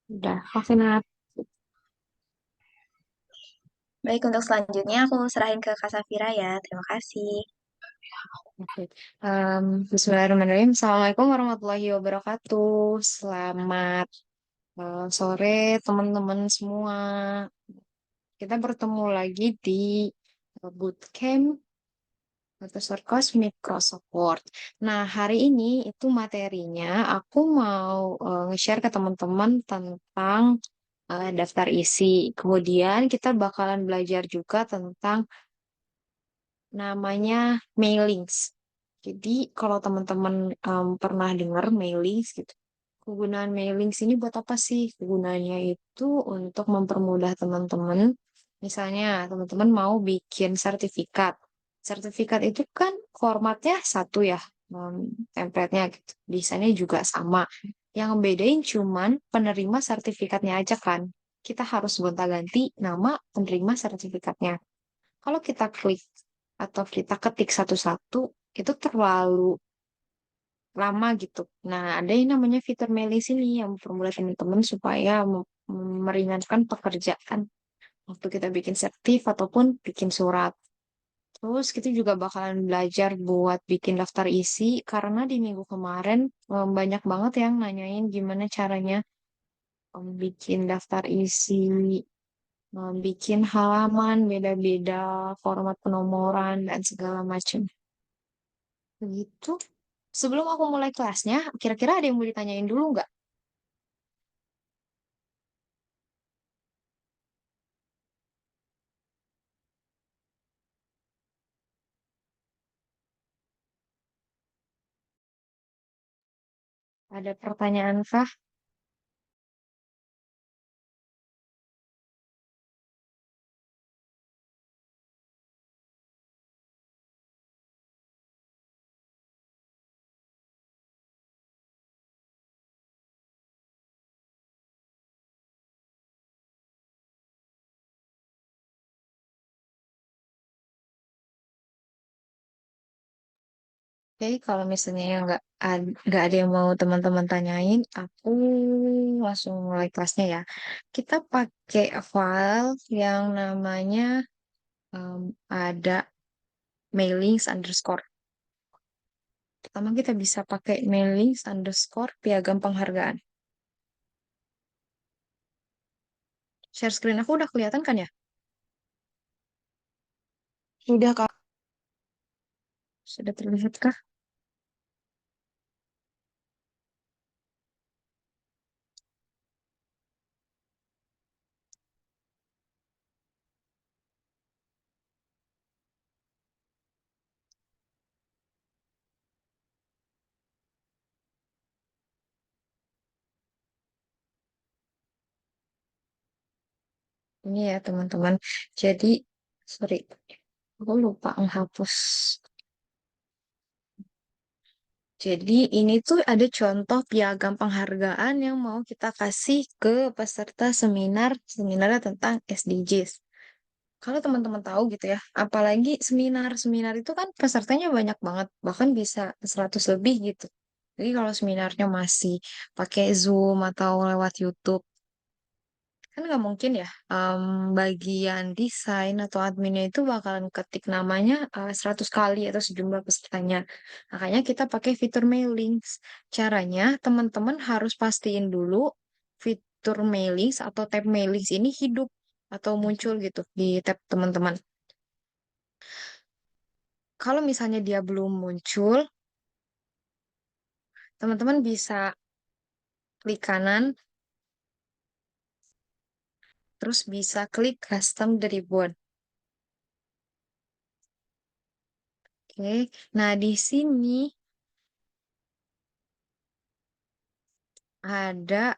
Udah, vaksinat. Baik, untuk selanjutnya aku serahin ke Kak Safira ya. Terima kasih. Oke. Bismillahirrahmanirrahim. Assalamualaikum warahmatullahi wabarakatuh. Selamat sore teman-teman semua. Kita bertemu lagi di bootcamp Profesor Cosmic Crossover Word. Nah, hari ini itu materinya aku mau nge-share ke teman-teman tentang daftar isi. Kemudian kita bakalan belajar juga tentang namanya mailings. Jadi kalau teman-teman pernah dengar mailings gitu, kegunaan mailings ini buat apa sih? Kegunaannya itu untuk mempermudah teman-teman. Misalnya teman-teman mau bikin sertifikat. Sertifikat itu kan formatnya satu ya, template-nya gitu. Desainnya juga sama. Yang bedain cuman penerima sertifikatnya aja kan. Kita harus gonta-ganti nama penerima sertifikatnya. Kalau kita klik atau kita ketik satu-satu, itu terlalu lama gitu. Nah, ada yang namanya fitur mailing sini yang mempermudah teman-teman supaya meringankan pekerjaan waktu kita bikin sertif ataupun bikin surat. Terus kita juga bakalan belajar buat bikin daftar isi karena di minggu kemarin banyak banget yang nanyain gimana caranya bikin daftar isi, bikin halaman beda-beda, format penomoran dan segala macam. Begitu. Sebelum aku mulai kelasnya, kira-kira ada yang mau ditanyain dulu nggak? Ada pertanyaan kah? Oke, kalau misalnya yang nggak ada yang mau teman-teman tanyain, aku langsung mulai kelasnya ya. Kita pakai file yang namanya ada mailings underscore. Pertama kita bisa pakai mailings underscore piagam penghargaan. Share screen aku udah kelihatan kan ya? Udah, Kak. Sudah terlihat kah? Ini ya teman-teman. Jadi, sorry, aku lupa menghapus. Jadi ini tuh ada contoh piagam penghargaan yang mau kita kasih ke peserta seminar, seminarnya tentang SDGs. Kalau teman-teman tahu gitu ya, apalagi seminar itu kan pesertanya banyak banget, bahkan bisa 100 lebih gitu. Jadi kalau seminarnya masih pakai Zoom atau lewat YouTube, kan nggak mungkin ya bagian desain atau adminnya itu bakalan ketik namanya 100 kali atau sejumlah pesertanya. Makanya kita pakai fitur mailings. Caranya teman-teman harus pastiin dulu fitur mailings atau tab mailings ini hidup atau muncul gitu di tab teman-teman. Kalau misalnya dia belum muncul, teman-teman bisa klik kanan, terus bisa klik custom the ribbon. Oke, nah di sini ada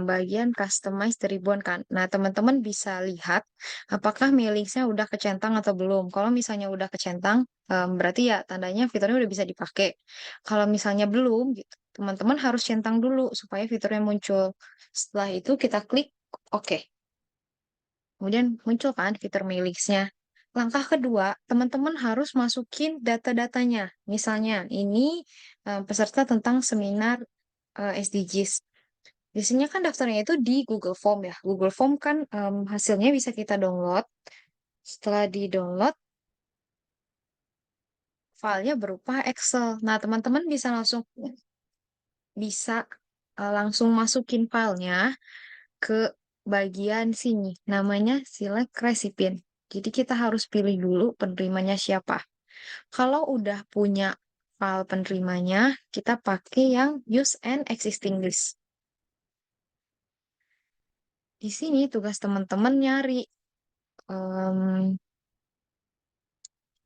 bagian customize the ribbon kan. Nah, teman-teman bisa lihat apakah mailingsnya udah kecentang atau belum. Kalau misalnya udah kecentang, berarti ya tandanya fiturnya udah bisa dipakai. Kalau misalnya belum, gitu, teman-teman harus centang dulu supaya fiturnya muncul. Setelah itu kita klik oke. Kemudian muncul kan fitur Mailings-nya. Langkah kedua, teman-teman harus masukin data-datanya. Misalnya, ini peserta tentang seminar SDGs. Biasanya kan daftarnya itu di Google Form ya. Google Form kan hasilnya bisa kita download. Setelah di-download, filenya berupa Excel. Nah, teman-teman bisa langsung masukin filenya ke bagian sini. Namanya select recipient. Jadi kita harus pilih dulu penerimanya siapa. Kalau udah punya file penerimanya, kita pakai yang use and existing list. Di sini tugas teman-teman nyari em,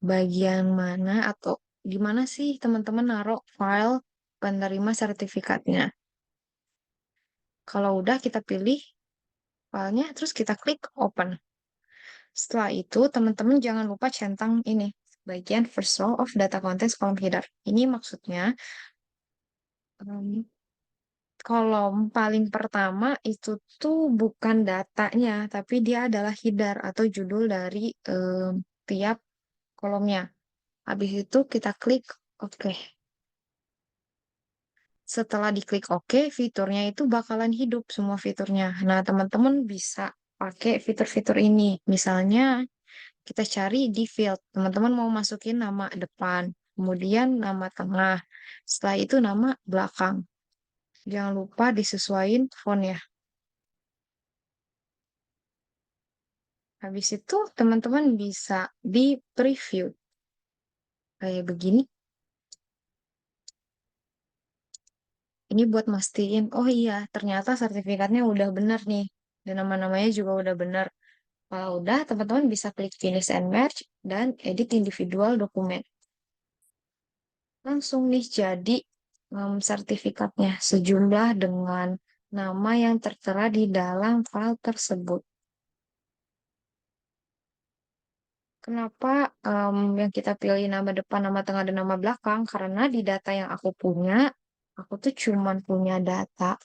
bagian mana atau di mana sih teman-teman naruh file penerima sertifikatnya. Kalau udah kita pilih filenya, terus kita klik open. Setelah itu, teman-teman jangan lupa centang ini, bagian first row of data contents column header. Ini maksudnya, em, kolom paling pertama itu tuh bukan datanya, tapi dia adalah header atau judul dari tiap kolomnya. Habis itu kita klik OK. Setelah diklik OK, fiturnya itu bakalan hidup semua fiturnya. Nah, teman-teman bisa pakai fitur-fitur ini. Misalnya, kita cari di field. Teman-teman mau masukin nama depan, kemudian nama tengah. Setelah itu nama belakang. Jangan lupa disesuaikan font ya. Habis itu teman-teman bisa di preview. Kayak begini. Ini buat mastiin, oh iya, ternyata sertifikatnya udah benar nih. Dan nama-namanya juga udah benar. Kalau udah, teman-teman bisa klik finish and merge dan edit individual dokumen. Langsung nih jadi sertifikatnya sejumlah dengan nama yang tertera di dalam file tersebut. Kenapa yang kita pilih nama depan, nama tengah, dan nama belakang? Karena di data yang aku punya, aku tuh cuman punya data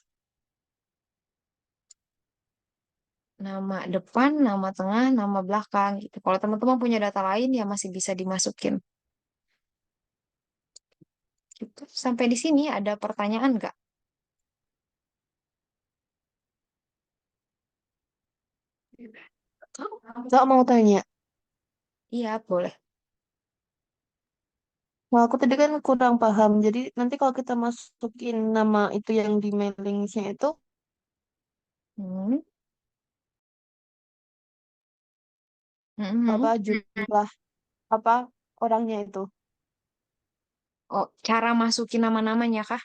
nama depan, nama tengah, nama belakang gitu. Kalau teman-teman punya data lain ya masih bisa dimasukin. Gitu. Sampai di sini ada pertanyaan nggak? Kak mau tanya, Iya, boleh. nah aku tadi kan kurang paham. Jadi nanti kalau kita masukin nama itu yang di mailingsnya itu Hmm. Mhm. apa jumlah apa orangnya itu? Oh, cara masukin nama-namanya kah?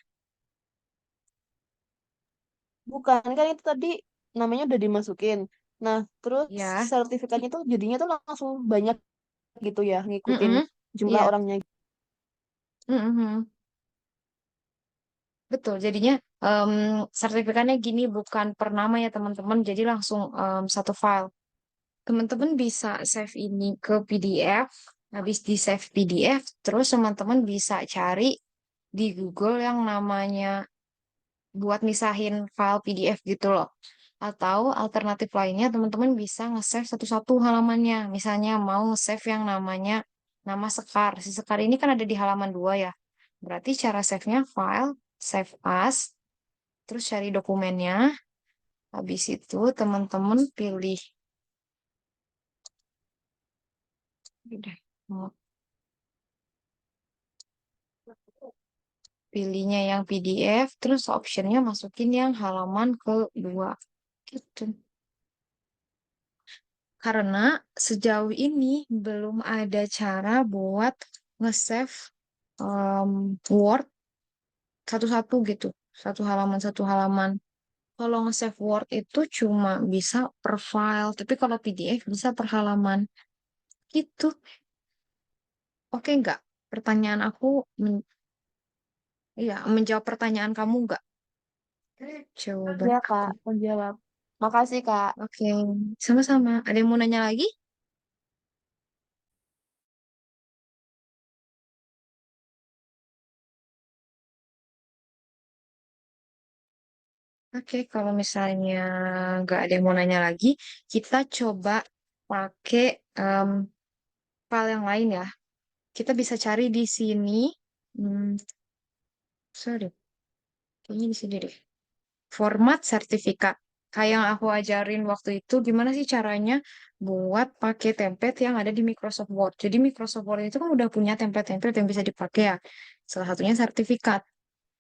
Bukan kan itu tadi namanya udah dimasukin. Nah terus Ya. sertifikatnya tuh jadinya tuh langsung banyak gitu ya ngikutin Mm-mm. jumlah Iya. orangnya. Mhm. Betul. Jadinya em, sertifikatnya gini bukan per nama ya teman-teman. Jadi langsung satu file. Teman-teman bisa save ini ke PDF. Habis di save PDF, terus teman-teman bisa cari di Google yang namanya buat misahin file PDF gitu loh. Atau alternatif lainnya teman-teman bisa nge-save satu-satu halamannya. Misalnya mau nge-save yang namanya nama Sekar. Si Sekar ini kan ada di halaman 2 ya. Berarti cara save-nya file, save as, terus cari dokumennya. Habis itu teman-teman pilih. Udah. Pilihnya yang PDF, terus optionnya masukin yang halaman kedua. Gitu. Karena sejauh ini belum ada cara buat nge-save Word satu-satu gitu. Satu halaman. Kalau nge-save Word itu cuma bisa per file, tapi kalau PDF bisa per halaman. Gitu. Oke nggak? Pertanyaan aku, iya, menjawab pertanyaan kamu nggak? Coba. Ya Kak, menjawab. Makasih Kak. Oke, sama-sama. Ada yang mau nanya lagi? Oke, kalau misalnya nggak ada yang mau nanya lagi, kita coba pakai em, file yang lain ya. Kita bisa cari di sini. Hmm, sorry, kayaknya di sini deh. Format sertifikat. Kayak yang aku ajarin waktu itu, gimana sih caranya buat pakai template yang ada di Microsoft Word. Jadi Microsoft Word itu kan udah punya template-template yang bisa dipakai ya. Salah satunya sertifikat.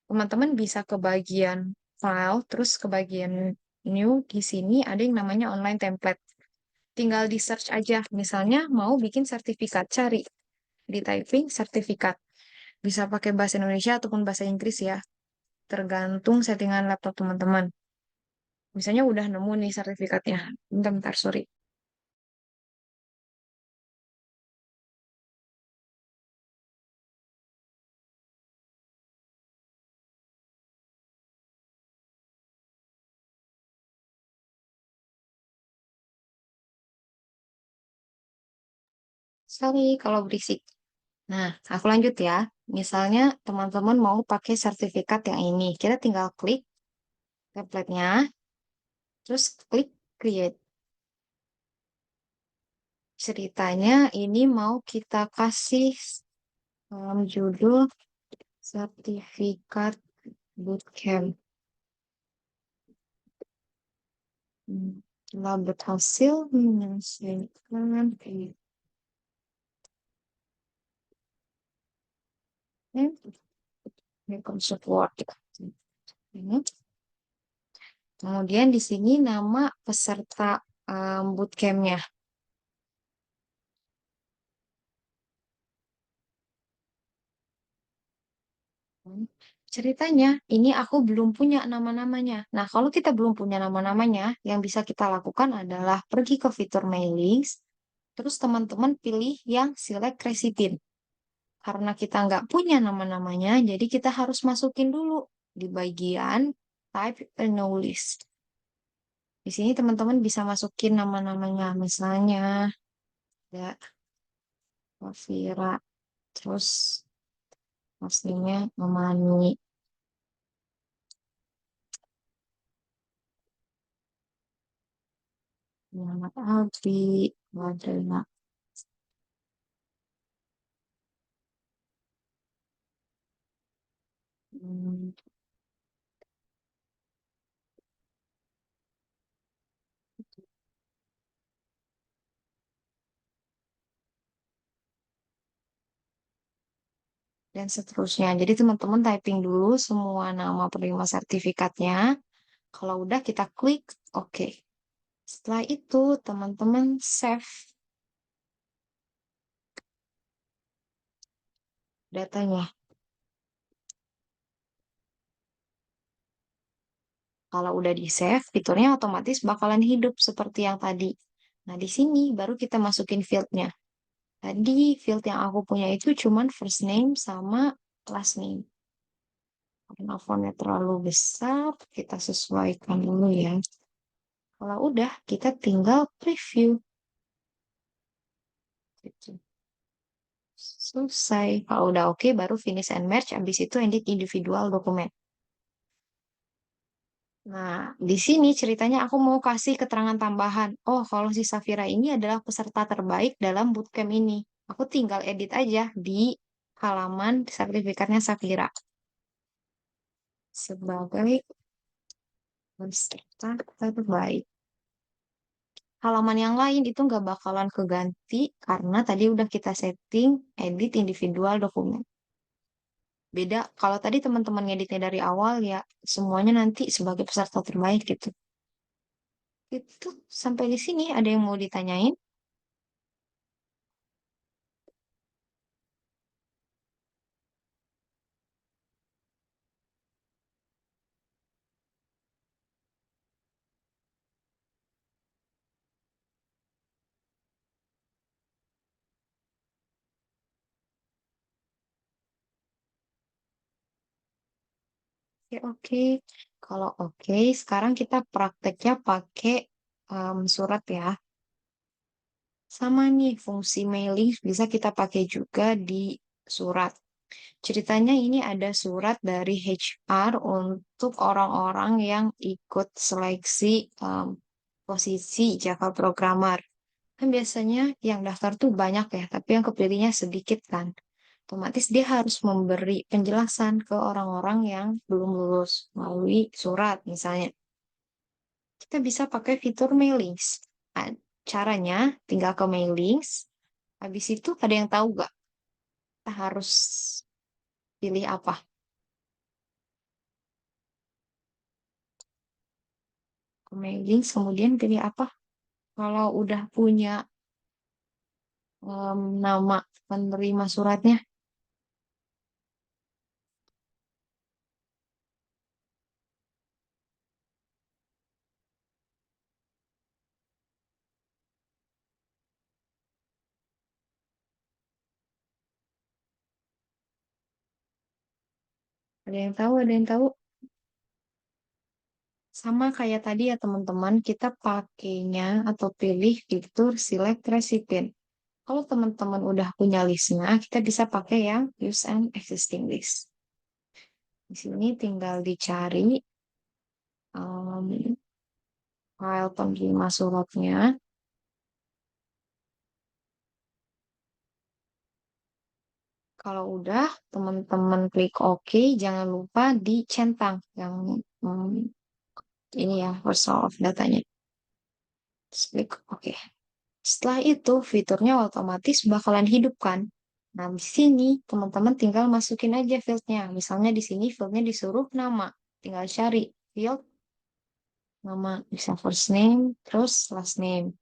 Teman-teman bisa ke bagian file, terus ke bagian new, di sini ada yang namanya online template. Tinggal di search aja, misalnya mau bikin sertifikat, cari di typing sertifikat. Bisa pakai bahasa Indonesia ataupun bahasa Inggris ya, tergantung settingan laptop teman-teman. Misalnya udah nemu nih sertifikatnya. Bentar, bentar, sorry. Sorry kalau berisik. Nah, aku lanjut ya. Misalnya teman-teman mau pakai sertifikat yang ini. Kita tinggal klik template-nya, terus klik create. Ceritanya ini mau kita kasih judul sertifikat bootcamp. Telah berhasil menyelesaikan Microsoft Word. Ini. Kemudian di sini nama peserta bootcampnya. Ceritanya, ini aku belum punya nama-namanya. Nah, kalau kita belum punya nama-namanya, yang bisa kita lakukan adalah pergi ke fitur mailings, terus teman-teman pilih yang select recipient. Karena kita nggak punya nama-namanya, jadi kita harus masukin dulu di bagian type a no list. Di sini teman-teman bisa masukin nama-namanya, misalnya ada Vira, terus aslinya Mamani. Muhammad Alfi, Wadana. Hmm, dan seterusnya. Jadi teman-teman typing dulu semua nama penerima sertifikatnya. Kalau udah kita klik OK. Setelah itu teman-teman save datanya. Kalau udah di-save, fiturnya otomatis bakalan hidup seperti yang tadi. Nah, di sini baru kita masukin fieldnya. Tadi field yang aku punya itu cuman first name sama last name. Karena fontnya terlalu besar, kita sesuaikan dulu ya. Kalau udah, kita tinggal preview. Gitu. Selesai. Kalau udah oke, baru finish and merge. Habis itu edit individual dokumen. Nah, di sini ceritanya aku mau kasih keterangan tambahan. Oh, kalau si Safira ini adalah peserta terbaik dalam bootcamp ini. Aku tinggal edit aja di halaman sertifikatnya Safira. Sebagai peserta terbaik. Halaman yang lain itu nggak bakalan keganti karena tadi udah kita setting edit individual dokumen. Beda kalau tadi teman-teman ngeditnya dari awal ya semuanya nanti sebagai peserta terbaik gitu. Itu sampai di sini ada yang mau ditanyain? Oke, oke. Kalau oke, sekarang kita prakteknya pakai surat ya. Sama nih, fungsi mailing bisa kita pakai juga di surat. Ceritanya ini ada surat dari HR untuk orang-orang yang ikut seleksi posisi Java programmer. Kan biasanya yang daftar tuh banyak ya, tapi yang kepilihnya sedikit kan. Otomatis dia harus memberi penjelasan ke orang-orang yang belum lulus melalui surat misalnya. Kita bisa pakai fitur mailings. Ah, Caranya tinggal ke mailings. Habis itu ada yang tahu gak? Kita harus pilih apa? Ke mailings, kemudian pilih apa? Kalau udah punya nama penerima suratnya, ada yang tahu, ada yang tahu. Sama kayak tadi ya teman-teman, kita pakainya atau pilih fitur select recipient. Kalau teman-teman udah punya listnya, kita bisa pakai yang use an existing list. Di sini tinggal dicari um, file penerima suratnya. Kalau udah, teman-teman klik OK, jangan lupa dicentang yang ini ya, personal of datanya. Terus klik OK. Setelah itu, fiturnya otomatis bakalan hidup kan. Nah, di sini teman-teman tinggal masukin aja fieldnya. Misalnya di sini fieldnya disuruh nama. Tinggal cari field nama, bisa first name, terus last name.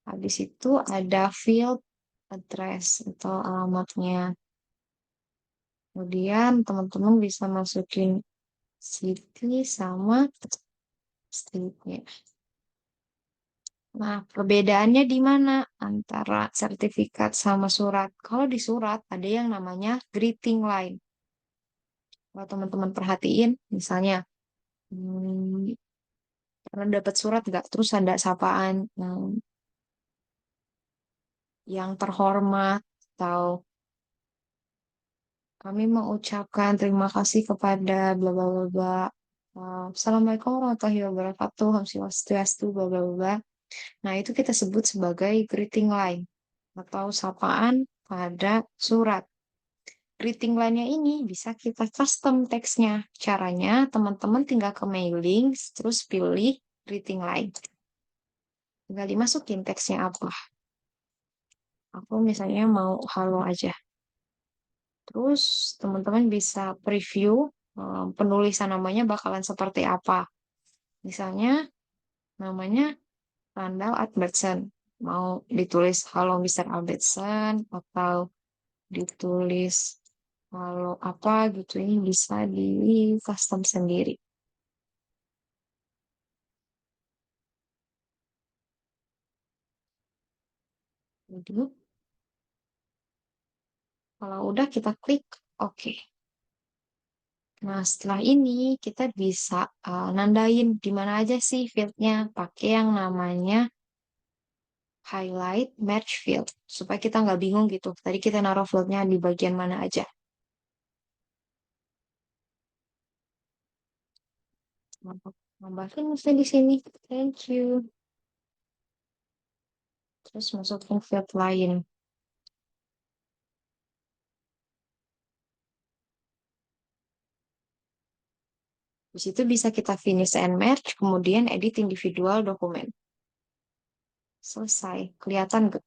Habis itu ada field address atau alamatnya. Kemudian teman-teman bisa masukin city sama state-nya. Nah, perbedaannya di mana antara sertifikat sama surat? Kalau di surat ada yang namanya greeting line. Kalau teman-teman perhatiin, misalnya, hmm, pernah dapat surat nggak? Terus ada sapaan yang terhormat atau kami mengucapkan terima kasih kepada bla bla bla bla. Assalamualaikum warahmatullahi wabarakatuh. Om Swastiastu bla bla bla. Nah, itu kita sebut sebagai greeting line atau sapaan pada surat. Greeting line-nya ini bisa kita custom teksnya. Caranya, teman-teman tinggal ke mailing, terus pilih greeting line. Tinggal dimasukin teksnya apa. Aku misalnya mau halo aja. Terus teman-teman bisa preview penulisan namanya bakalan seperti apa. Misalnya namanya Randall Albertson. Mau ditulis halo Mr. Albertson atau ditulis halo apa gitu, ini bisa di custom sendiri. Jadi kalau udah kita klik OK. Nah, setelah ini kita bisa nandain di mana aja sih fieldnya. Pakai yang namanya highlight match field. Supaya kita nggak bingung gitu. Tadi kita naruh fieldnya di bagian mana aja. Nambahin mesti di sini. Thank you. Terus masukin field lain. Di situ bisa kita finish and match, kemudian edit individual dokumen. Selesai. Kelihatan nggak?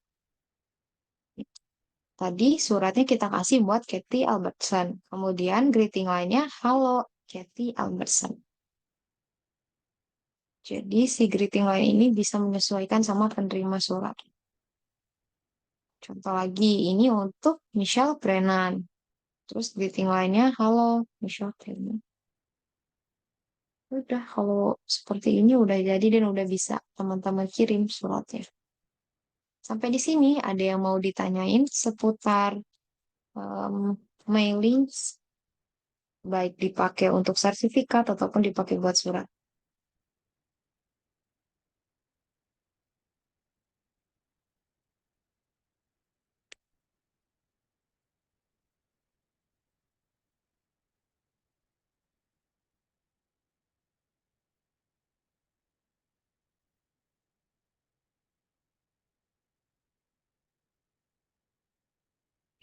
Tadi suratnya kita kasih buat Kathy Albertson. Kemudian greeting lainnya, halo Kathy Albertson. Jadi si greeting line ini bisa menyesuaikan sama penerima surat. Contoh lagi, ini untuk Michelle Brennan. Terus greeting lainnya, halo Michelle Brennan. Udah, kalau seperti ini udah jadi dan udah bisa teman-teman kirim suratnya. Sampai di sini ada yang mau ditanyain seputar um, mailing, baik dipakai untuk sertifikat ataupun dipakai buat surat.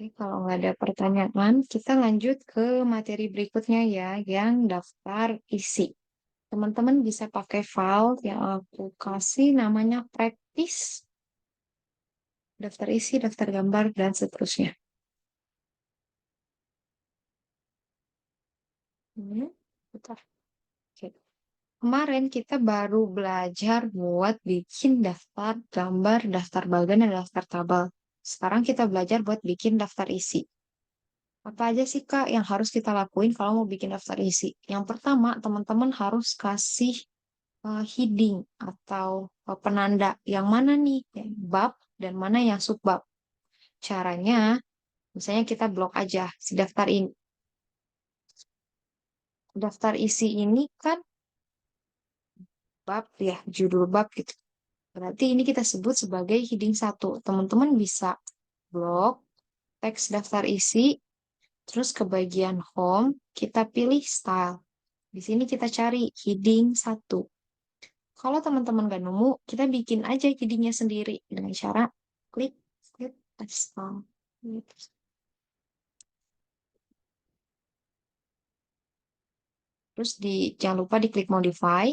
Oke, kalau nggak ada pertanyaan, kita lanjut ke materi berikutnya ya, yang daftar isi. Teman-teman bisa pakai file yang aku kasih namanya practice, daftar isi, daftar gambar, dan seterusnya. Bentar. Oke. Kemarin kita baru belajar buat bikin daftar gambar, daftar bagan, dan daftar tabel. Sekarang kita belajar buat bikin daftar isi. Apa aja sih Kak yang harus kita lakuin kalau mau bikin daftar isi? Yang pertama, teman-teman harus kasih heading atau penanda yang mana nih yang bab dan mana yang subbab. Caranya, misalnya kita blok aja si daftar ini. Daftar isi ini kan bab ya, judul bab gitu. Berarti ini kita sebut sebagai heading satu. Teman-teman bisa blok teks daftar isi, terus ke bagian home, kita pilih style. Di sini kita cari heading satu. Kalau teman-teman gak nemu, kita bikin aja headingnya sendiri dengan cara klik klik style. Terus jangan lupa diklik modify.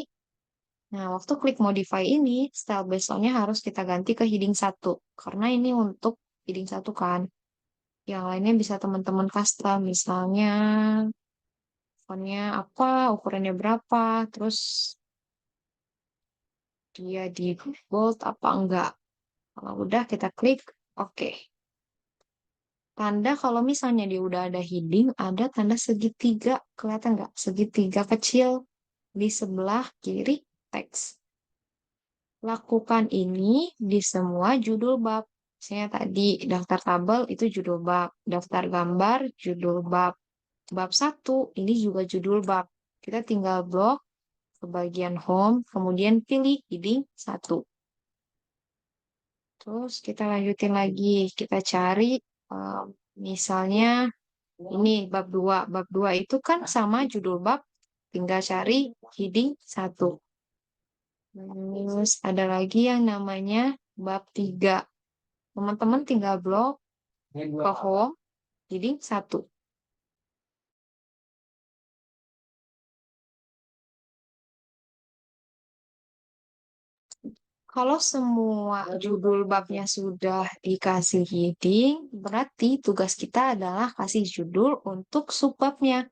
Nah, waktu klik modify ini, style background-nya harus kita ganti ke heading satu. Karena ini untuk heading satu kan. Yang lainnya bisa teman-teman custom. Misalnya, fontnya apa, ukurannya berapa, terus dia di bold apa enggak. Kalau udah kita klik, oke. Tanda kalau misalnya dia udah ada heading, ada tanda segitiga. Kelihatan nggak? Segitiga kecil di sebelah kiri teks. Lakukan ini di semua judul bab. Misalnya tadi daftar tabel itu judul bab, daftar gambar judul bab, bab satu ini juga judul bab. Kita tinggal blok ke bagian home, kemudian pilih heading satu. Terus kita lanjutin lagi, kita cari eh, misalnya ini bab 2. Bab 2 itu kan sama judul bab, tinggal cari heading satu. Terus ada lagi yang namanya bab 3. Teman-teman tinggal blok ke home, heading satu. Kalau semua judul babnya sudah dikasih heading, berarti tugas kita adalah kasih judul untuk subbabnya.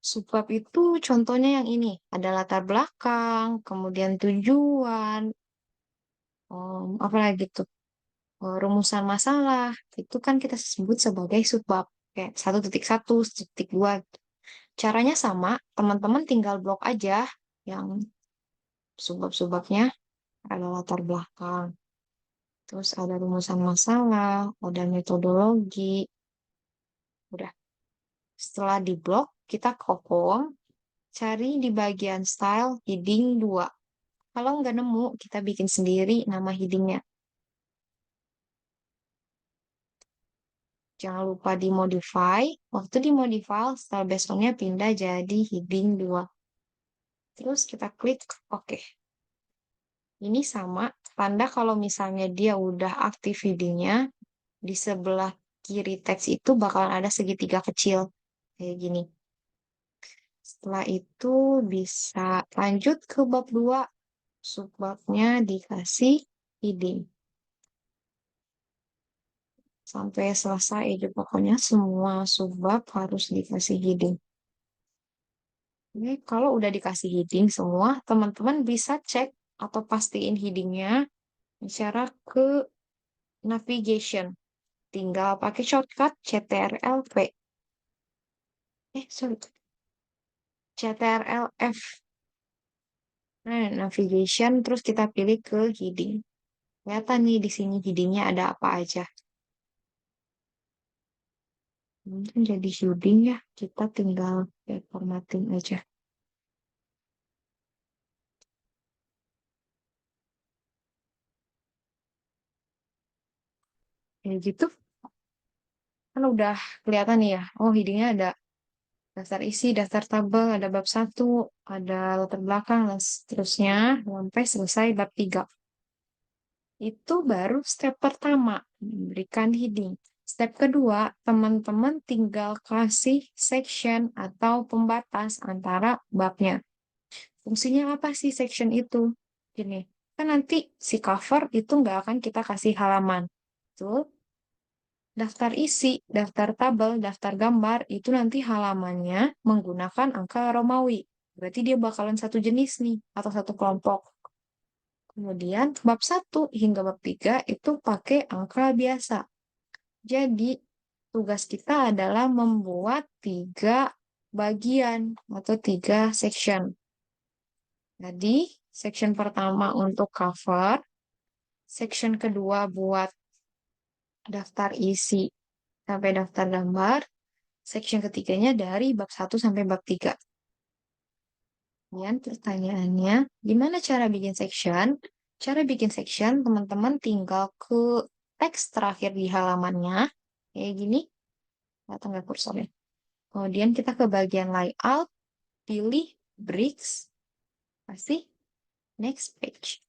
Subbab itu contohnya yang ini, ada latar belakang, kemudian tujuan, apa lagi tuh? Rumusan masalah. Itu kan kita sebut sebagai subbab. Kayak 1.1, 1.2. Caranya sama, teman-teman tinggal blok aja yang subbab-subbabnya, ada latar belakang. Terus ada rumusan masalah, ada metodologi. Udah. Setelah diblok, kita kokom, cari di bagian style heading 2. Kalau nggak nemu, kita bikin sendiri nama headingnya. Jangan lupa dimodify. Waktu dimodify, style background-nya pindah jadi heading 2. Terus kita klik OK. Ini sama, tanda kalau misalnya dia udah aktif headingnya, di sebelah kiri teks itu bakalan ada segitiga kecil. Kayak gini. Setelah itu bisa lanjut ke bab 2. Subbabnya dikasih heading. Sampai selesai aja pokoknya semua subbab harus dikasih heading. Ini kalau udah dikasih heading semua, teman-teman bisa cek atau pastiin headingnya cara ke navigation. Tinggal pakai shortcut CTRL-P. Sorry. CTRL-F. Nah, navigation, terus kita pilih ke heading. Kelihatan nih di sini headingnya ada apa aja. Mungkin jadi heading ya, kita tinggal formatting aja. Kayak gitu, kan udah kelihatan nih ya. Oh, headingnya ada daftar isi, daftar tabel, ada bab satu, ada latar belakang, dan seterusnya sampai selesai bab 3. Itu baru step pertama, memberikan heading. Step kedua, teman-teman tinggal kasih section atau pembatas antara babnya. Fungsinya apa sih section itu? Gini, kan nanti si cover itu nggak akan kita kasih halaman. Tuh, daftar isi, daftar tabel, daftar gambar, itu nanti halamannya menggunakan angka Romawi. Berarti dia bakalan satu jenis nih, atau satu kelompok. Kemudian bab 1 hingga bab 3 itu pakai angka biasa. Jadi tugas kita adalah membuat 3 bagian atau 3 section. Jadi section pertama untuk cover, section kedua buat daftar isi sampai daftar gambar, section ketiganya dari bab 1 sampai bab 3. Kemudian pertanyaannya, gimana cara bikin section? Cara bikin section, teman-teman tinggal ke teks terakhir di halamannya, kayak gini, atau nggak kursornya. Kemudian kita ke bagian layout, pilih bricks, pasti next page.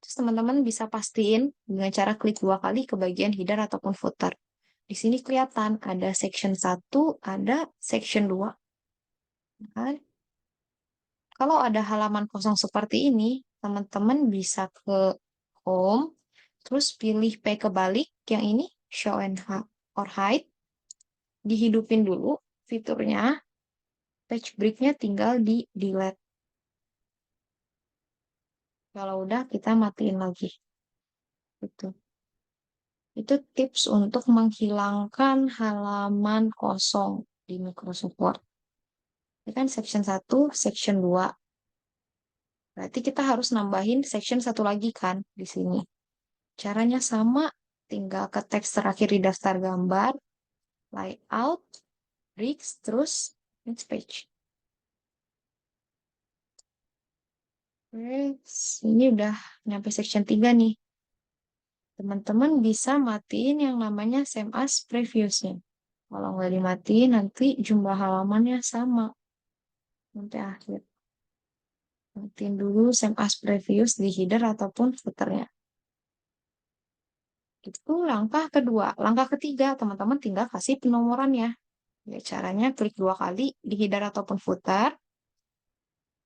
Terus teman-teman bisa pastiin dengan cara klik 2 kali ke bagian header ataupun footer. Di sini kelihatan ada section 1, ada section 2. Kan? Kalau ada halaman kosong seperti ini, teman-teman bisa ke home, terus pilih P kebalik, yang ini show and or hide, dihidupin dulu fiturnya, page break-nya tinggal di delete. Kalau udah, kita matiin lagi. Itu tips untuk menghilangkan halaman kosong di Microsoft Word. Ini kan section 1, section 2. Berarti kita harus nambahin section 1 lagi kan di sini. Caranya sama, tinggal ke teks terakhir di daftar gambar, layout, bricks, terus next page. Oke, ini udah nyampe section 3 nih. Teman-teman bisa matiin yang namanya save as previousnya. Kalau nggak dimatiin, nanti jumlah halamannya sama sampai akhir. Matiin dulu save as previous di header ataupun footernya. Itu langkah kedua. Langkah ketiga, teman-teman tinggal kasih penomorannya. Ya, caranya klik 2 kali di header ataupun footer.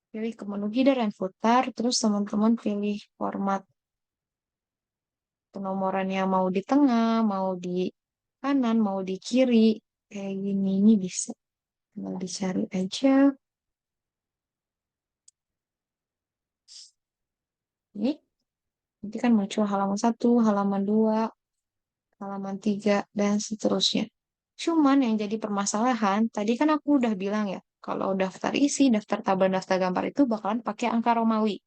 Pilih ke menu header dan footer. Terus teman-teman pilih format penomorannya mau di tengah, mau di kanan, mau di kiri. Kayak gini, ini bisa. Tinggal dicari aja. Ini nanti kan muncul halaman 1, halaman 2, halaman 3, dan seterusnya. Cuman yang jadi permasalahan, tadi kan aku udah bilang ya, kalau daftar isi, daftar tabel, daftar gambar itu bakalan pakai angka Romawi.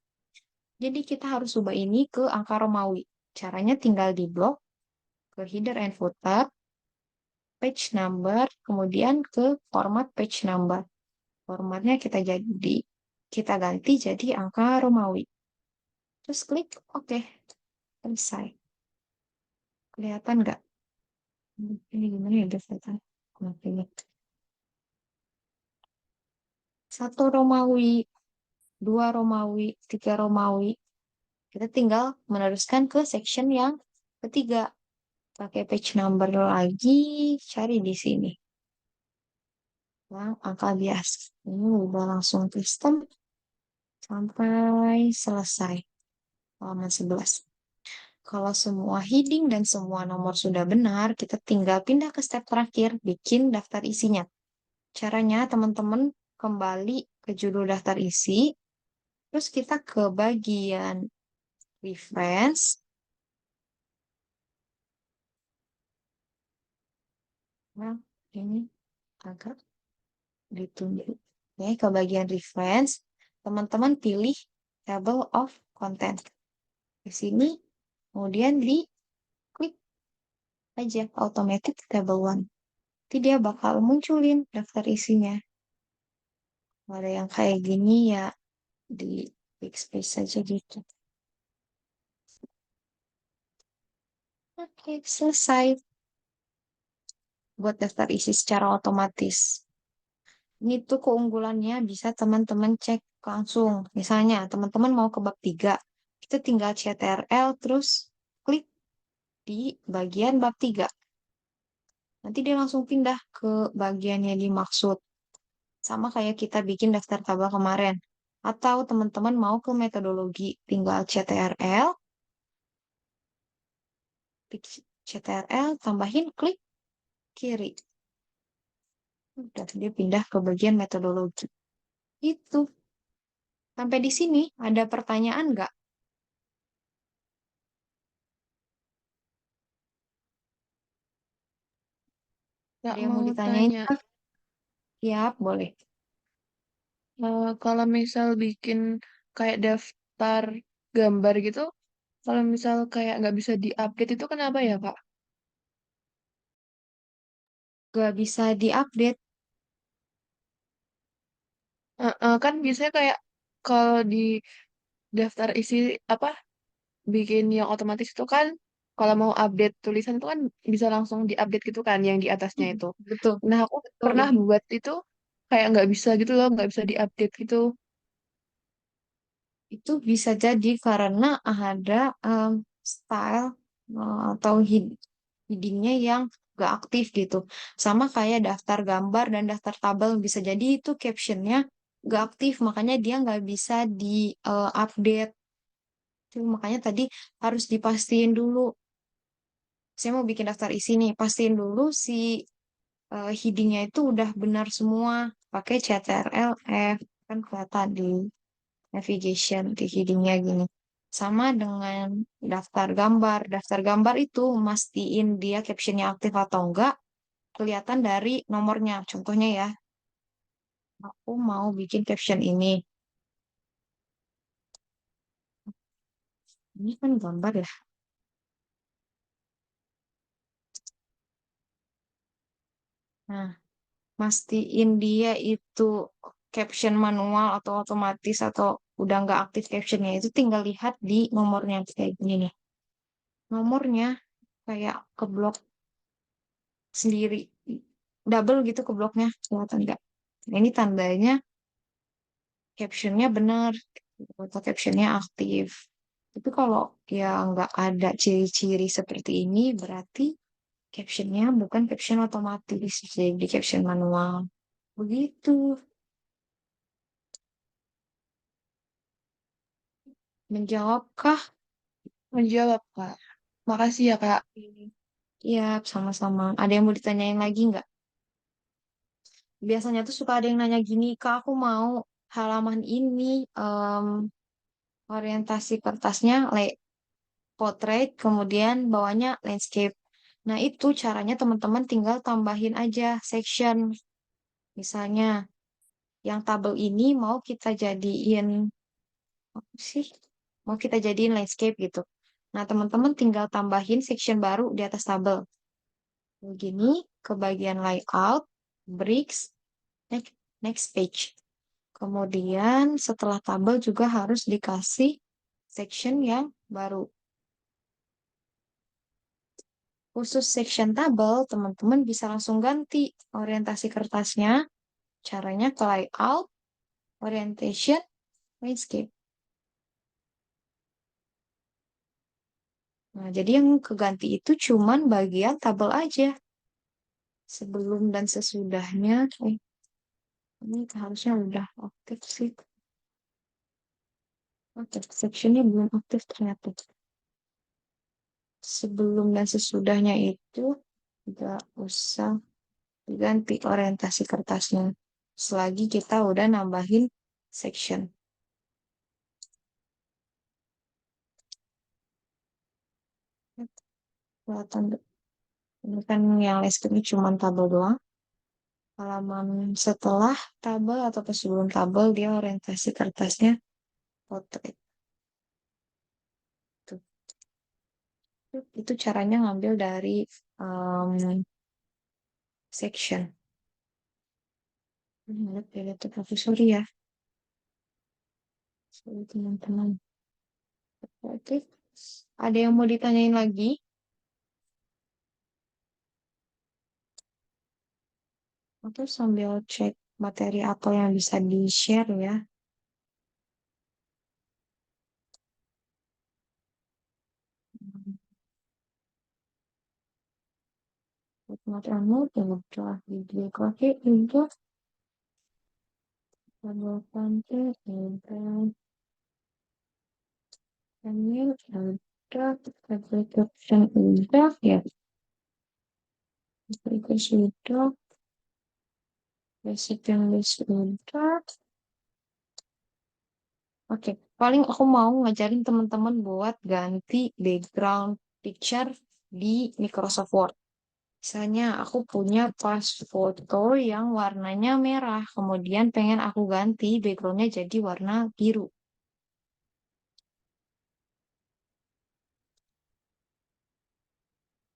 Jadi kita harus ubah ini ke angka Romawi. Caranya tinggal di blok, ke header and footer, page number, kemudian ke format page number. Formatnya kita ganti jadi angka Romawi. Terus klik OK. Selesai. Kelihatan nggak? Ini gimana ya daftar? Ini. 1 Romawi, 2 Romawi, 3 Romawi. Kita tinggal meneruskan ke section yang ketiga. Pakai page number lagi, cari di sini. Yang angka biasa. Ini udah langsung custom sampai selesai. Halaman 11. Kalau semua heading dan semua nomor sudah benar, kita tinggal pindah ke step terakhir, bikin daftar isinya. Caranya, teman-teman kembali ke judul daftar isi, terus kita ke bagian reference. Nah, ini agak ditunjuk. Oke, ke bagian reference, teman-teman pilih table of content. Di sini, kemudian di klik aja automatic table 1. Nanti dia bakal munculin daftar isinya. Ada yang kayak gini ya, di backspace saja gitu. Oke, selesai. Buat daftar isi secara otomatis. Ini tuh keunggulannya bisa teman-teman cek langsung. Misalnya, teman-teman mau ke bab 3. Kita tinggal CTRL terus klik di bagian bab 3. Nanti dia langsung pindah ke bagian yang dimaksud. Sama kayak kita bikin daftar tabel kemarin. Atau teman-teman mau ke metodologi, tinggal CTRL, CTRL, tambahin klik kiri. Udah, dia pindah ke bagian metodologi. Itu. Sampai di sini ada pertanyaan nggak? Nggak Ada yang mau mau ditanyain? tanya, Ya, boleh. kalau misal bikin kayak daftar gambar gitu, kalau misal kayak nggak bisa diupdate itu kenapa ya, Kak? Nggak bisa diupdate. Kan biasanya kayak kalau di daftar isi apa bikin yang otomatis itu kan kalau mau update tulisan itu kan bisa langsung diupdate gitu kan yang di atasnya itu. Betul, Nah aku betul pernah itu. buat itu kayak nggak bisa gitu loh, nggak bisa diupdate gitu. Itu bisa jadi karena ada style atau headingnya yang gak aktif gitu. Sama kayak daftar gambar dan daftar tabel. Bisa jadi itu captionnya gak aktif, makanya dia nggak bisa di-update. Makanya tadi harus dipastiin dulu. Saya mau bikin daftar isi nih, pastiin dulu si headingnya itu udah benar semua. Pakai CTRL F, kan kelihatan di navigation di headingnya gini. Sama dengan daftar gambar. Daftar gambar itu mastiin dia captionnya aktif atau enggak, kelihatan dari nomornya. Contohnya ya, aku mau bikin caption ini. Ini kan gambar ya. Nah, mastiin dia itu caption manual atau otomatis atau udah nggak aktif captionnya itu tinggal lihat di nomornya kayak gini nih. Nomornya kayak keblok sendiri, double gitu kebloknya, kelihatan nggak? Nah, ini tandanya captionnya benar atau captionnya aktif. Tapi kalau ya nggak ada ciri-ciri seperti ini, berarti captionnya bukan caption otomatis, jadi caption manual. Begitu. Menjawabkah? Menjawab, Kak. Makasih ya, Kak. Iya, sama-sama. Ada yang mau ditanyain lagi nggak? Biasanya tuh suka ada yang nanya gini, Kak, aku mau halaman ini em, orientasi kertasnya portrait, kemudian bawahnya landscape. Nah, itu caranya teman-teman tinggal tambahin aja section. Misalnya, yang tabel ini mau kita jadiin, apa sih? Mau kita jadiin landscape gitu. Nah, teman-teman tinggal tambahin section baru di atas tabel. Begini, ke bagian layout, bricks, next, next page. Kemudian setelah tabel juga harus dikasih section yang baru. Khusus section tabel, teman-teman bisa langsung ganti orientasi kertasnya. Caranya ke layout, orientation, landscape. Nah, jadi yang keganti itu cuman bagian tabel aja. Sebelum dan sesudahnya, ini harusnya udah aktif sih. Oke, sectionnya belum aktif ternyata. Sebelum dan sesudahnya itu nggak usah diganti orientasi kertasnya. Selagi kita udah nambahin section. Kelihatan ini kan yang landscape ini cuma tabel doang. Halaman setelah tabel atau sebelum tabel dia orientasi kertasnya portrait. Tuh. Itu caranya ngambil dari um, section. Lihat tuh profesor ya. Sorry, teman-teman. Oke. Ada yang mau ditanyain lagi? Atau sambil cek materi apa yang bisa di-share ya. Footnote udah, bibliografi udah, table content udah, email udah, application udah ya, application udah, basic English udah. Oke, paling aku mau ngajarin teman-teman buat ganti background picture di Microsoft Word. Misalnya aku punya pas foto yang warnanya merah, kemudian pengen aku ganti backgroundnya jadi warna biru.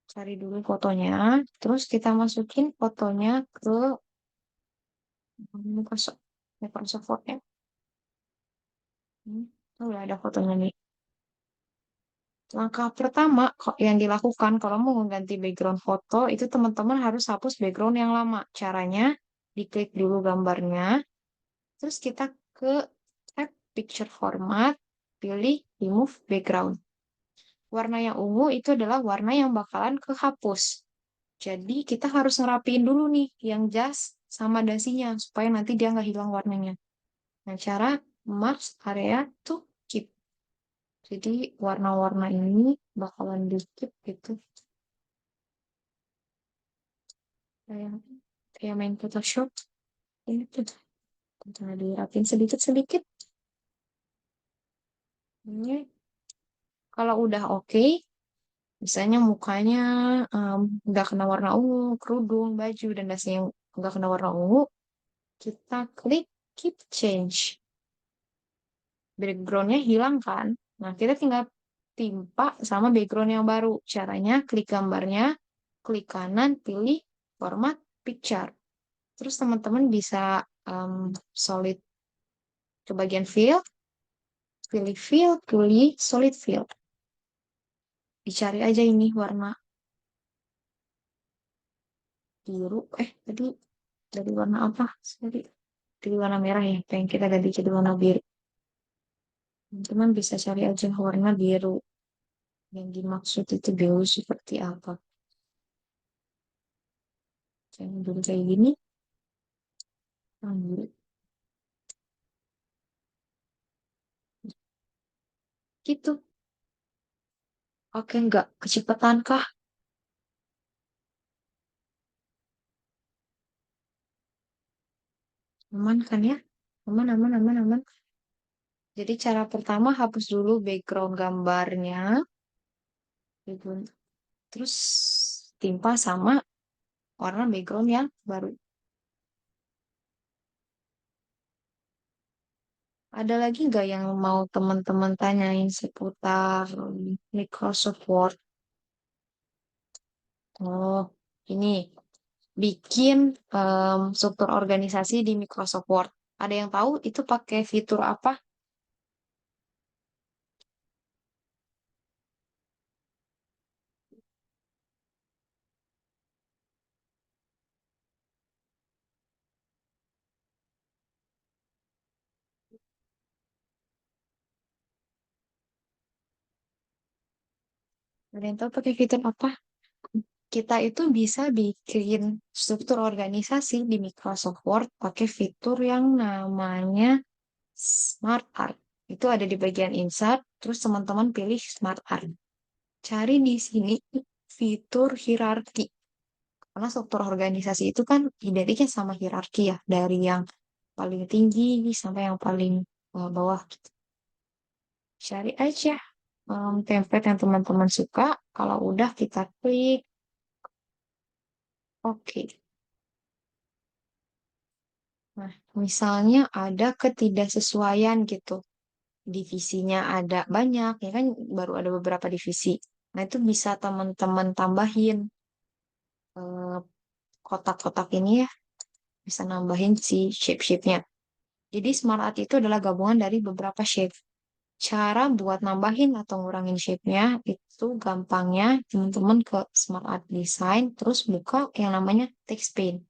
Cari dulu fotonya, terus kita masukin fotonya ke Microsoft, Microsoft Word ya. Udah ada fotonya nih. Langkah pertama yang dilakukan kalau mau mengganti background foto itu teman-teman harus hapus background yang lama. Caranya diklik dulu gambarnya, terus kita ke tab picture format, pilih remove background. Warna yang ungu itu adalah warna yang bakalan kehapus. Jadi kita harus ngerapiin dulu nih yang jas sama dasinya supaya nanti dia nggak hilang warnanya. Nah, cara mark area to keep. Jadi warna-warna ini bakalan di keep gitu. Kayak kayak main Photoshop ini tuh. Kita dirapiin sedikit-sedikit. Ini kalau udah oke, misalnya mukanya nggak kena warna ungu, kerudung, baju, dan dasi yang nggak kena warna ungu, kita klik keep change. Backgroundnya hilang kan? Nah, kita tinggal timpa sama background yang baru. Caranya klik gambarnya, klik kanan, pilih format picture. Terus teman-teman bisa solid ke bagian fill, pilih solid fill. Dicari aja ini warna biru. Tadi dari warna apa? Tadi dari warna merah ya. Pengen kita ganti jadi warna biru. Teman-teman bisa cari aja warna biru. Yang dimaksud itu biru seperti apa. Jangan dulu kayak gini. Biru. Gitu. Oke, nggak kecepatan kah? Aman kan ya? Aman, aman, aman, aman. Jadi cara pertama hapus dulu background gambarnya. Terus timpa sama warna background yang baru. Ada lagi nggak yang mau teman-teman tanyain seputar Microsoft Word? Oh, ini bikin struktur organisasi di Microsoft Word. Ada yang tahu itu pakai fitur apa? Ada yang tahu pakai fitur apa? Kita itu bisa bikin struktur organisasi di Microsoft Word pakai fitur yang namanya Smart Art. Itu ada di bagian insert, terus teman-teman pilih Smart Art. Cari di sini fitur hierarki. Karena struktur organisasi itu kan identiknya sama hierarki ya, dari yang paling tinggi sampai yang paling bawah. Cari aja template yang teman-teman suka. Kalau udah kita klik oke. Nah, misalnya ada ketidaksesuaian gitu. Divisinya ada banyak, ya kan baru ada beberapa divisi. Nah, itu bisa teman-teman tambahin eh, kotak-kotak ini ya, bisa nambahin si shape-shape-nya. Jadi Smart Art itu adalah gabungan dari beberapa shape. Cara buat nambahin atau ngurangin shape-nya itu gampangnya teman-teman ke Smart Art Design, terus buka yang namanya Text Paint.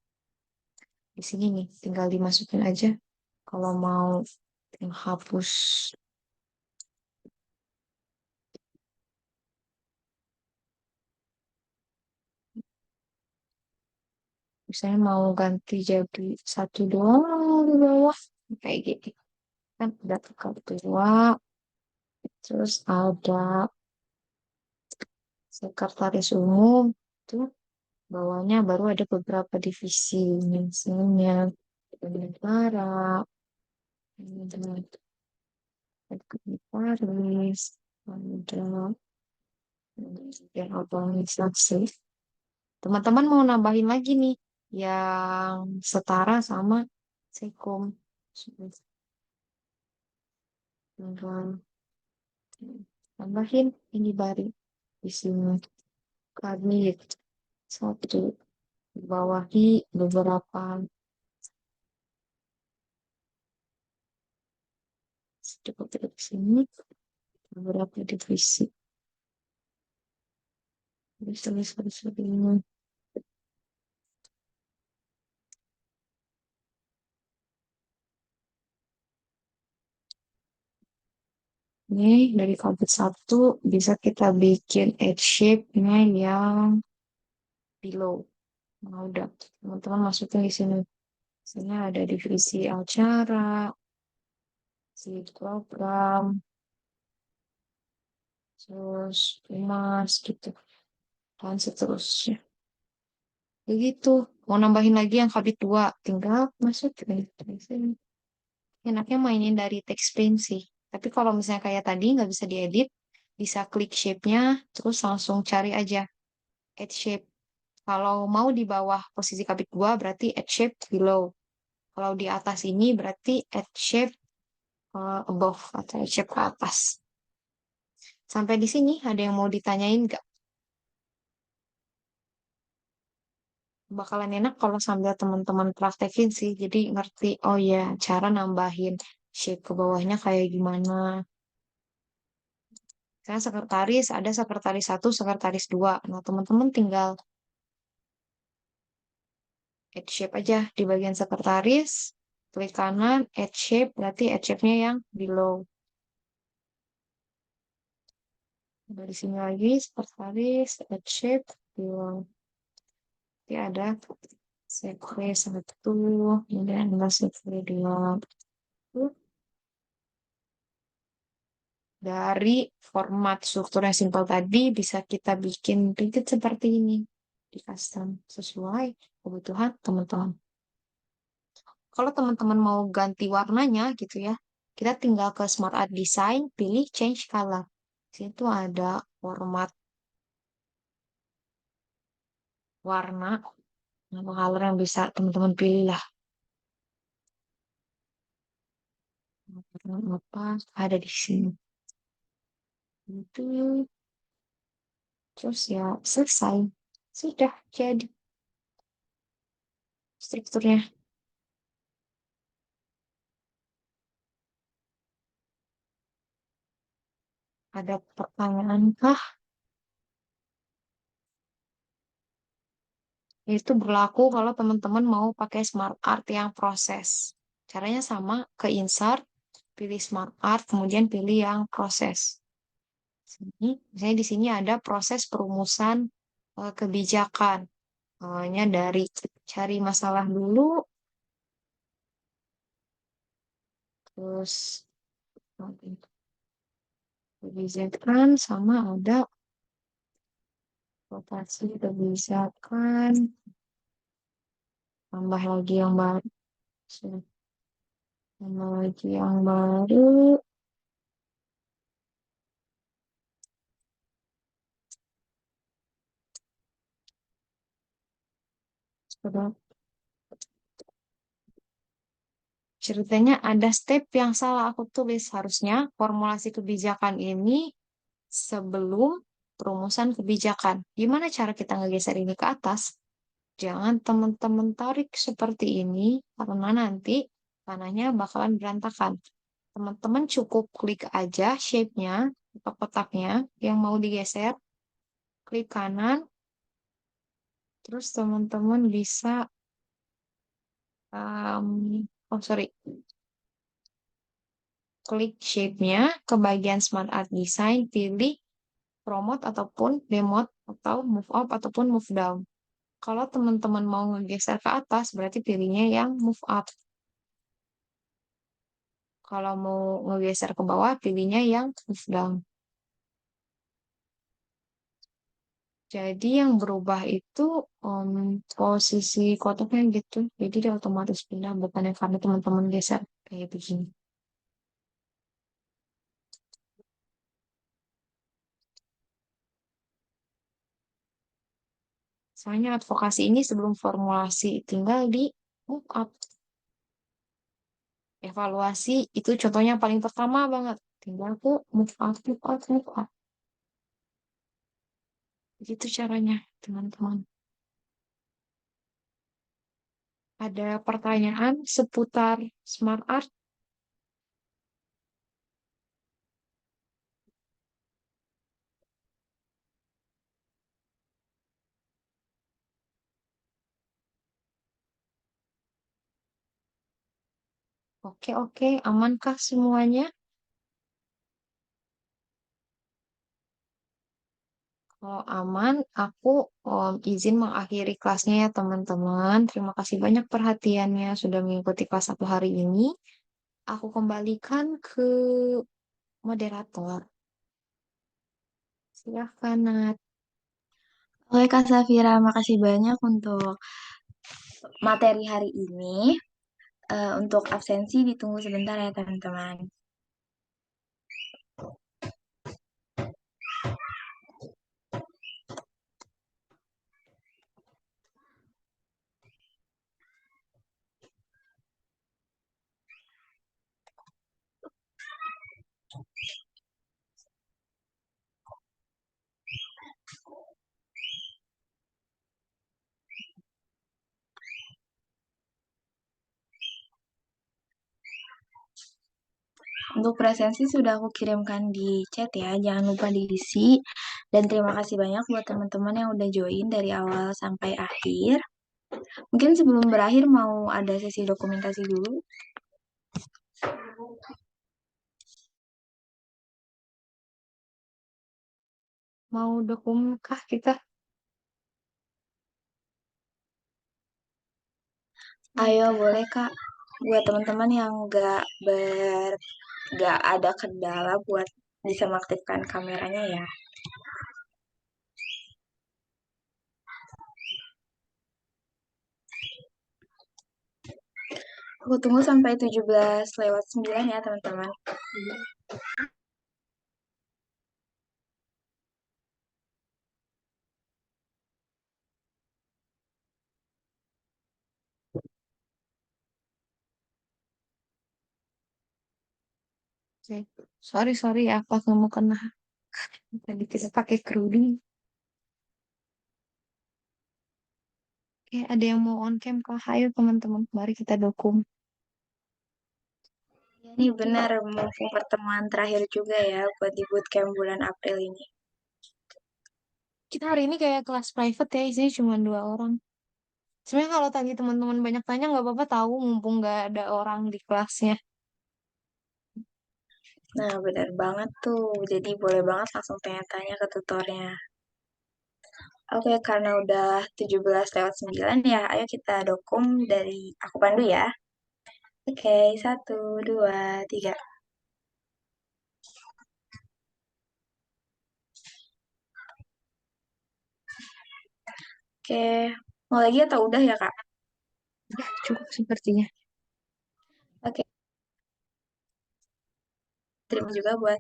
Di sini nih, tinggal dimasukin aja. Kalau mau hapus Misalnya mau ganti jadi satu doang di bawah. Kayak gitu. Kan ada tukar dua. Terus ada sekretaris umum. Itu bawahnya baru ada beberapa divisi. Misalnya negara, ada sekretaris, ada dan organisasi. Teman-teman mau nambahin lagi nih yang setara sama Sekom. Tinggal tambahin ini baru di sini. Kami satu bawahi beberapa sedikit di sini beberapa divisi. Bisa ini. Ini dari kabut satu bisa kita bikin edge shape-nya yang below. Nah, udah teman-teman masukin di sini. Sini ada divisi acara, si program, terus humas gitu, dan seterusnya. Begitu. Mau nambahin lagi yang kabit dua, tinggal masukin di sini. Enaknya mainin dari text paint sih. Tapi kalau misalnya kayak tadi nggak bisa diedit, bisa klik shape-nya, terus langsung cari aja add shape. Kalau mau di bawah posisi kabit 2 berarti add shape below. Kalau di atas ini berarti add shape above atau add shape ke atas. Sampai di sini ada yang mau ditanyain nggak? Bakalan enak kalau sambil teman-teman praktekin sih. Jadi ngerti, oh ya, cara nambahin shape ke bawahnya kayak gimana. Saya sekretaris, ada sekretaris satu, sekretaris dua. Nah, teman-teman tinggal add shape aja di bagian sekretaris. Klik kanan, add shape, berarti add shape-nya yang below. Dari sini lagi, sekretaris, add shape, below. Nanti ada sekre satu, kemudian ada sekre dua. Dari format struktur yang simpel tadi, bisa kita bikin rigid seperti ini. Di custom, sesuai kebutuhan teman-teman. Kalau teman-teman mau ganti warnanya gitu ya, kita tinggal ke Smart Art Design, pilih Change Color. Di situ ada format warna, nama color yang bisa teman-teman pilih lah. Warna apa ada di sini. Itu terus ya selesai. Sudah jadi strukturnya. Ada pertanyaan kah? Itu berlaku kalau teman-teman mau pakai Smart Art yang proses. Caranya sama, ke insert, pilih Smart Art, kemudian pilih yang proses. Misalnya di sini ada proses perumusan kebijakan. Awalnya dari cari masalah dulu, terus kebijakan sama ada rotasi kebijakan, tambah lagi yang baru, tambah lagi yang baru, sudah. Ceritanya ada step yang salah aku tulis. Harusnya formulasi kebijakan ini sebelum perumusan kebijakan. Gimana cara kita ngegeser ini ke atas? Jangan teman-teman tarik seperti ini, karena nanti panahnya bakalan berantakan. Teman-teman cukup klik aja shape-nya, atau kotaknya yang mau digeser, klik kanan, terus teman-teman bisa, oh sorry, klik shape-nya ke bagian Smart Art Design, pilih promote ataupun demote atau move up ataupun move down. Kalau teman-teman mau ngegeser ke atas, berarti pilihnya yang move up. Kalau mau ngegeser ke bawah, pilihnya yang move down. Jadi yang berubah itu posisi kotaknya gitu. Jadi dia otomatis pindah, bukannya karena teman-teman geser kayak begini. Soalnya advokasi ini sebelum formulasi tinggal di move up. Evaluasi itu contohnya paling pertama banget. Tinggal tuh move up, move up, move up. Begitu caranya, teman-teman. Ada pertanyaan seputar Smart Art? Oke, oke. Amankah semuanya? Kalau aman, aku izin mengakhiri kelasnya ya, teman-teman. Terima kasih banyak perhatiannya sudah mengikuti kelas aku hari ini. Aku kembalikan ke moderator. Silahkan, Nat. Oke, Kak Safira, makasih banyak untuk materi hari ini. Untuk absensi ditunggu sebentar ya, teman-teman. Untuk presensi sudah aku kirimkan di chat ya, jangan lupa diisi. Dan terima kasih banyak buat teman-teman yang udah join dari awal sampai akhir. Mungkin sebelum berakhir mau ada sesi dokumentasi dulu. Mau dukung kah kita? Ayo boleh Kak, buat teman-teman yang nggak ada kendala buat bisa mengaktifkan kameranya ya. Aku tunggu sampai 17:09 ya teman-teman. Oke. Sorry, sorry. Aku nggak mau kena. Tadi kita pakai kerudung. Oke, ada yang mau on cam kah? Ayo teman-teman, mari kita dukung. Ini benar mumpung pertemuan terakhir juga ya buat di bootcamp bulan April ini. Kita hari ini kayak kelas private ya, isinya cuma 2 orang. Sebenarnya kalau tadi teman-teman banyak tanya nggak apa-apa tahu, mumpung nggak ada orang di kelasnya. Nah, benar banget tuh. Jadi boleh banget langsung tanya-tanya ke tutornya. Oke, karena udah 17:09 ya, ayo kita dokum dari aku pandu ya. Oke, 1, 2, 3. Oke, mau lagi atau udah ya, Kak? Ya, cukup sepertinya. Oke, terima juga buat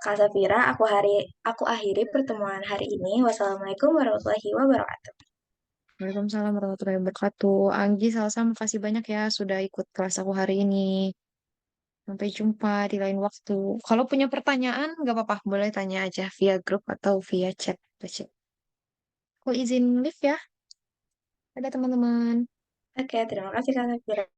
Kak Safira. Aku akhiri pertemuan hari ini. Wassalamualaikum warahmatullahi wabarakatuh. Waalaikumsalam warahmatullahi wabarakatuh. Anggi, Salsa, makasih banyak ya sudah ikut kelas aku hari ini. Sampai jumpa di lain waktu. Kalau punya pertanyaan, nggak apa-apa. Boleh tanya aja via grup atau via chat. Aku izin live ya. Ada teman-teman. Oke, terima kasih Kak Safira.